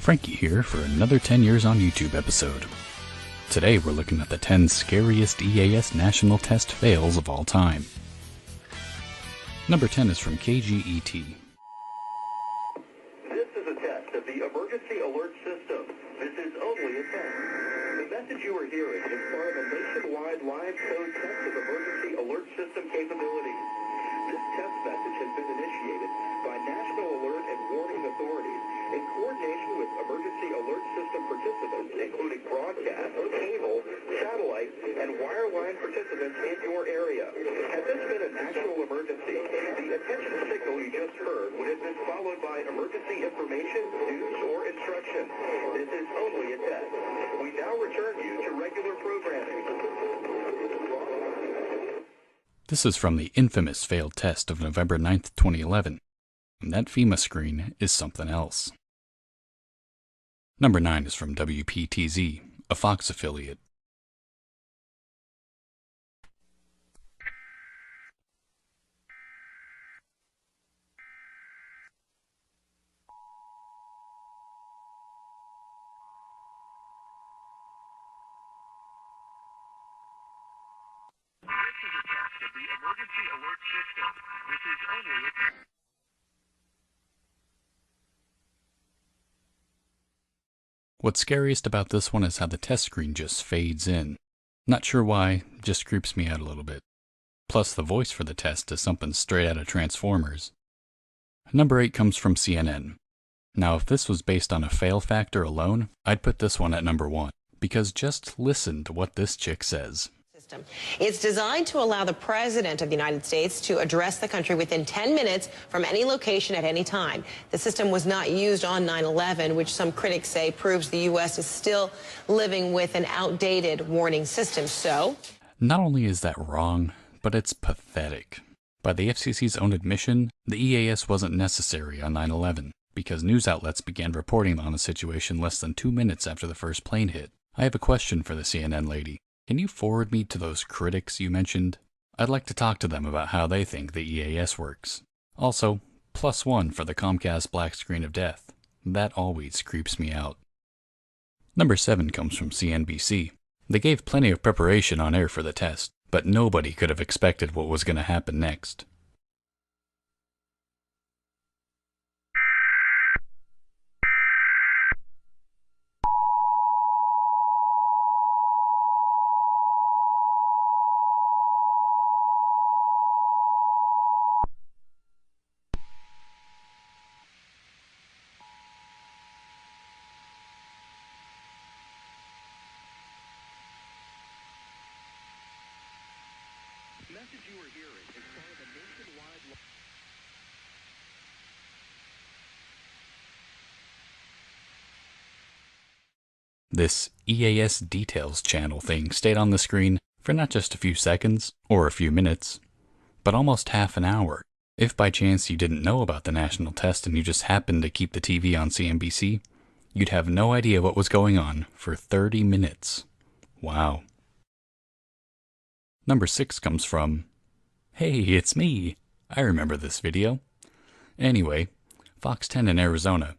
Frankie here for another 10 Years on YouTube episode. Today we're looking at the 10 scariest EAS national test fails of all time. Number 10 is from KGET. This is a test of the emergency alert system. This is only a test. The message you are hearing is part of a nationwide live code test of emergency alert system capabilities. This test message has been initiated by National Alert and Warning Authorities in coordination with emergency alert system participants, including broadcast, cable, satellite, and wireline participants in your area. Had this been an actual emergency, the attention signal you just heard would have been followed by emergency information, news, or instruction. This is only a test. We now return you to regular programming. This is from the infamous failed test of November 9th, 2011. And that FEMA screen is something else. Number 9 is from WPTZ, a Fox affiliate. What's scariest about this one is how the test screen just fades in. Not sure why, just creeps me out a little bit. Plus the voice for the test is something straight out of Transformers. Number 8 comes from CNN. Now if this was based on a fail factor alone, I'd put this one at number 1, because just listen to what this chick says. It's designed to allow the President of the United States to address the country within 10 minutes from any location at any time. The system was not used on 9/11, which some critics say proves the U.S. is still living with an outdated warning system. So, not only is that wrong, but it's pathetic. By the FCC's own admission, the EAS wasn't necessary on 9/11 because news outlets began reporting on the situation less than 2 minutes after the first plane hit. I have a question for the CNN lady. Can you forward me to those critics you mentioned? I'd like to talk to them about how they think the EAS works. Also, +1 for the Comcast black screen of death. That always creeps me out. Number 7 comes from CNBC. They gave plenty of preparation on air for the test, but nobody could have expected what was going to happen next. The message you are hearing is part of a nationwide... This EAS Details channel thing stayed on the screen for not just a few seconds or a few minutes, but almost half an hour. If by chance you didn't know about the national test and you just happened to keep the TV on CNBC, you'd have no idea what was going on for 30 minutes. Wow. Number 6 comes from, hey, it's me. I remember this video. Anyway, Fox 10 in Arizona.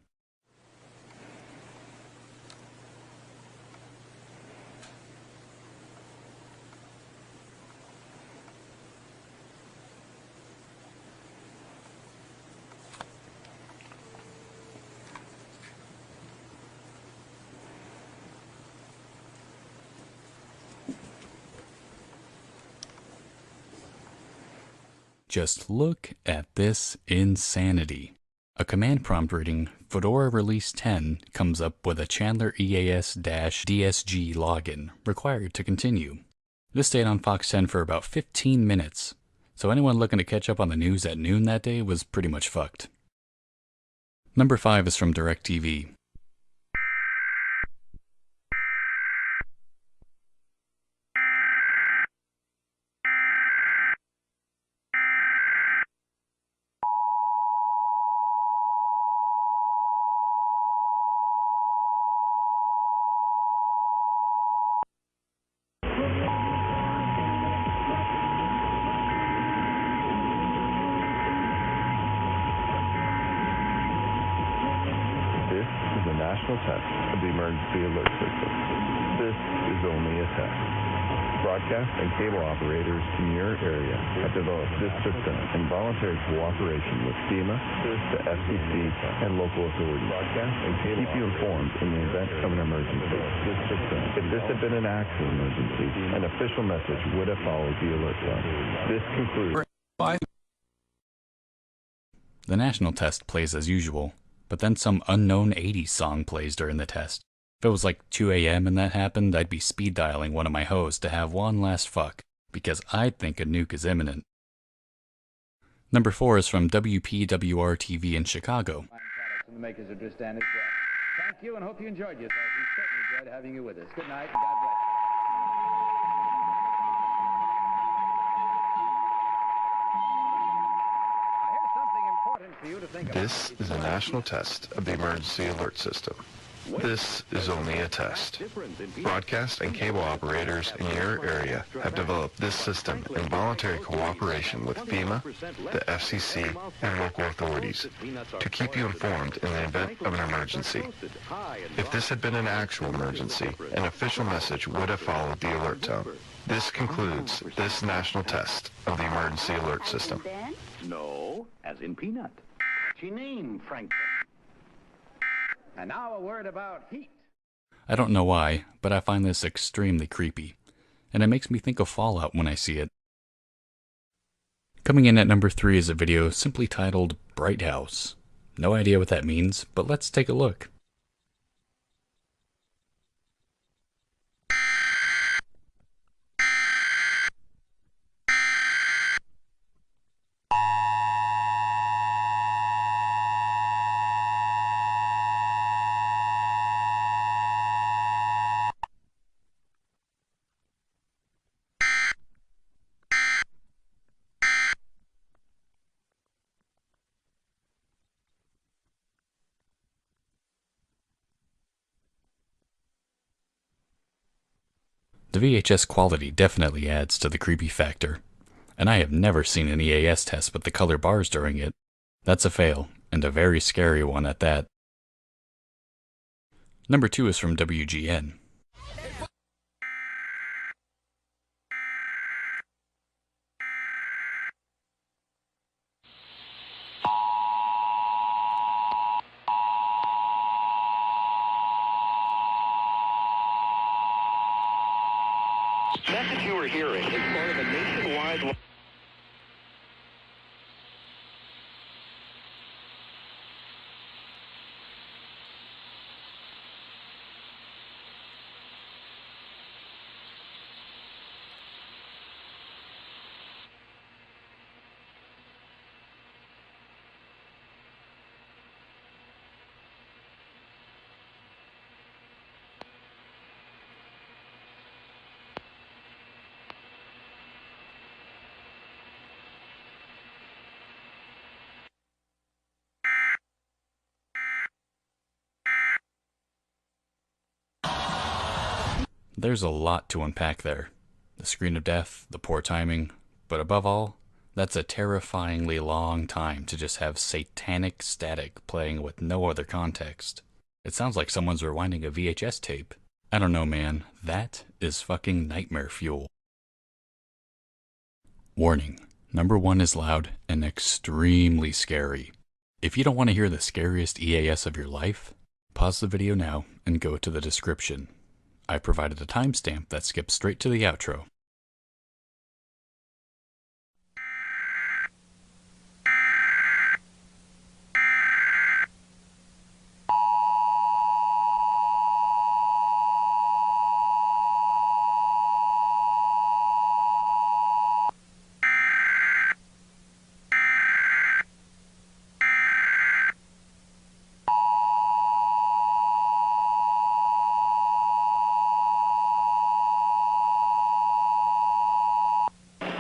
Just look at this insanity. A command prompt reading Fedora Release 10 comes up with a Chandler EAS-DSG login required to continue. This stayed on Fox 10 for about 15 minutes, so anyone looking to catch up on the news at noon that day was pretty much fucked. Number 5 is from DirecTV. a national test of the emergency alert system. This is only a test. Broadcast and cable operators in your area have developed this system in voluntary cooperation with FEMA, the FCC, and local authorities to keep you informed in the event of an emergency. If this had been an actual emergency, an official message would have followed the alert tone. This concludes. The national test plays as usual, but then some unknown 80s song plays during the test. If it was like 2 a.m. and that happened, I'd be speed dialing one of my hoes to have one last fuck, because I'd think a nuke is imminent. Number 4 is from WPWR-TV in Chicago. The makers of Tristan as well. Thank you and hope you enjoyed yourself. We certainly enjoyed having you with us. Good night and God bless. I hear something important for you to think about. This is a national test of the emergency alert system. This is only a test. Broadcast and cable operators in your area have developed this system in voluntary cooperation with FEMA, the FCC, and local authorities to keep you informed in the event of an emergency. If this had been an actual emergency, an official message would have followed the alert tone. This concludes this national test of the emergency alert system. No, as in peanut. What's your name, Franklin? And now a word about heat. I don't know why, but I find this extremely creepy, and it makes me think of Fallout when I see it. Coming in at number 3 is a video simply titled Bright House. No idea what that means, but let's take a look. The VHS quality definitely adds to the creepy factor, and I have never seen an EAS test with the color bars during it. That's a fail, and a very scary one at that. Number 2 is from WGN. The message you are hearing is part of a nationwide... There's a lot to unpack there. The screen of death, the poor timing, but above all, that's a terrifyingly long time to just have satanic static playing with no other context. It sounds like someone's rewinding a VHS tape. I don't know, man. That is fucking nightmare fuel. Warning. Number 1 is loud and extremely scary. If you don't want to hear the scariest EAS of your life, pause the video now and go to the description. I provided a timestamp that skips straight to the outro.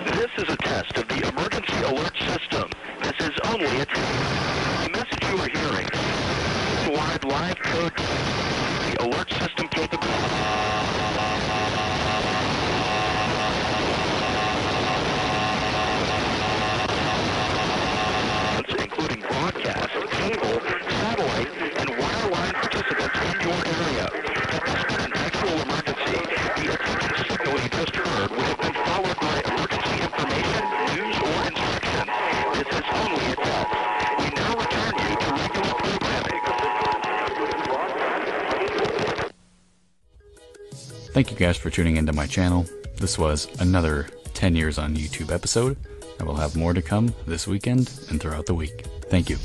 This is a test of the emergency alert system. This is only a test. The message you are hearing is wide live code. The alert system capability. Including broadcast, cable, satellite, and wireline participants. Thank you guys for tuning into my channel. This was another 10 years on YouTube episode. I will have more to come this weekend and throughout the week. Thank you.